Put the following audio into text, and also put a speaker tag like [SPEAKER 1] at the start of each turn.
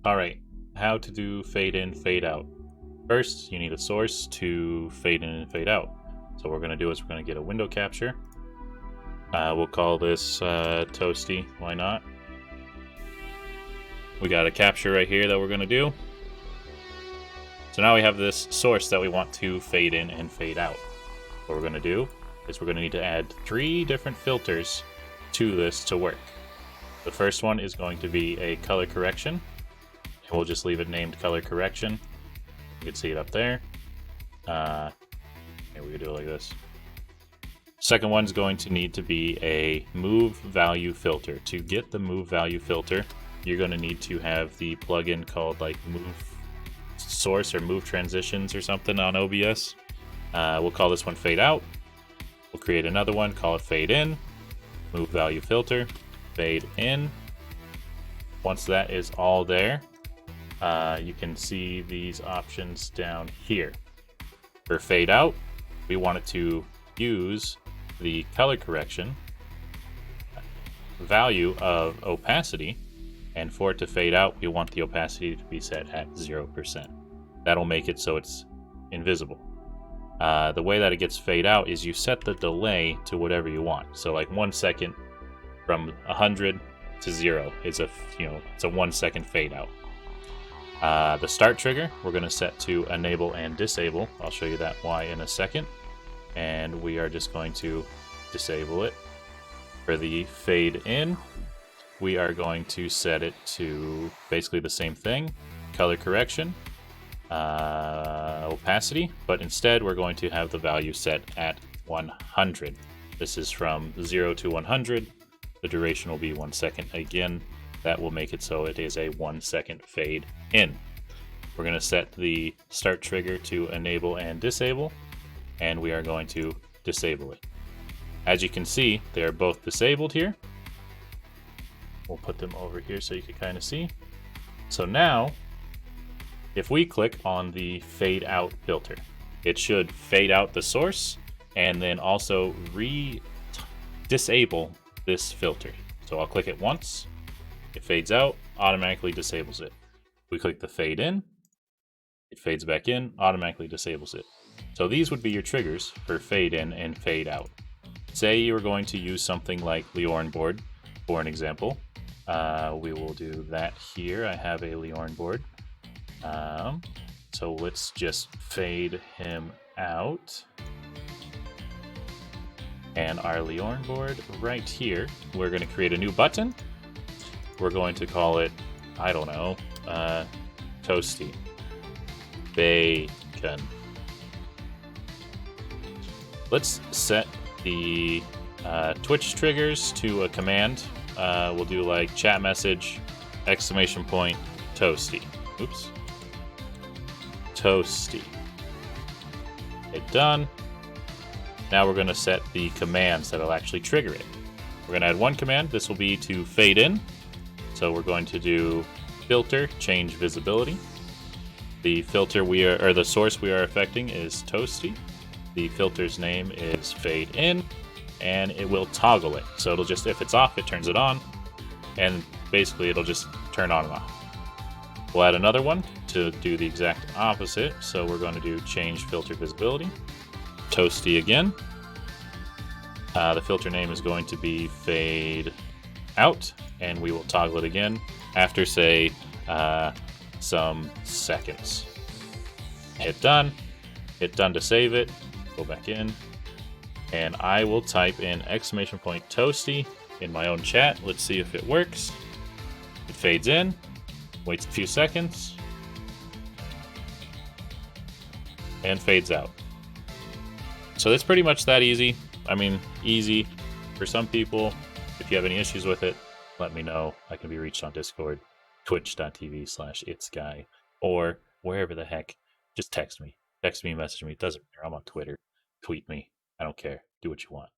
[SPEAKER 1] Alright, how to do fade in, fade out. First, you need a source to fade in and fade out. So what we're going to do is we're going to get a window capture. We'll call this Toasty, why not? We got a capture right here that we're going to do. So now we have this source that we want to fade in and fade out. What we're going to do is we're going to need to add 3 different filters to this to work. The first one is going to be a color correction. And we'll just leave it named color correction. You can see it up there. And we can do it like this. Second one's going to need to be a move value filter. To get the move value filter, you're going to need to have the plugin called like move source or move transitions or something on OBS. We'll call this one fade out. We'll create another one, call it fade in, move value filter, fade in. Once that is all there, you can see these options down here. For fade out, we want it to use the color correction value of opacity, and for it to fade out, we want the opacity to be set at 0%. That'll make it so it's invisible. The way that it gets fade out is you set the delay to whatever you want. So like 1 second from 100 to 0 is it's a 1 second fade out. The start trigger we're going to set to enable and disable. I'll show you that why in a second. And we are just going to disable it. For the fade in, we are going to set it to basically the same thing, color correction, opacity, but instead we're going to have the value set at 100. This is from 0 to 100. The duration will be 1 second. Again, that will make it so it is a 1 second fade in. We're going to set the start trigger to enable and disable, and we are going to disable it. As you can see, they are both disabled here. We'll put them over here so you can kind of see. So now, if we click on the fade out filter, it should fade out the source and then also disable this filter. So I'll click it once, it fades out, automatically disables it. We click the fade in, it fades back in, automatically disables it. So these would be your triggers for fade in and fade out. Say you were going to use something like Leorn board, for an example. We will do that here. I have a Leorn board. So let's just fade him out. And our Leorn board right here, we're going to create a new button. We're going to call it, I don't know, Toasty. Bacon. Let's set the Twitch triggers to a command. We'll do like chat message, exclamation point, Toasty. Oops. Toasty. Hit done. Now we're going to set the commands that'll actually trigger it. We're going to add one command. This will be to fade in. So we're going to do filter, change visibility. The filter the source we are affecting is Toasty. The filter's name is fade in, and it will toggle it. So it'll just, if it's off, it turns it on, and basically it'll just turn on and off. We'll add another one to do the exact opposite. So we're going to do change filter visibility, Toasty again. The filter name is going to be fade out, and we will toggle it again after, say, some seconds. Hit done. Hit done to save it. Go back in, and I will type in exclamation point Toasty in my own chat. Let's see if it works. It fades in, waits a few seconds, and fades out. So it's pretty much that easy. I mean, easy for some people. If you have any issues with it, let me know. I can be reached on Discord, twitch.tv/itsguy, or wherever the heck. Just text me. Text me, message me. It doesn't matter. I'm on Twitter. Tweet me. I don't care. Do what you want.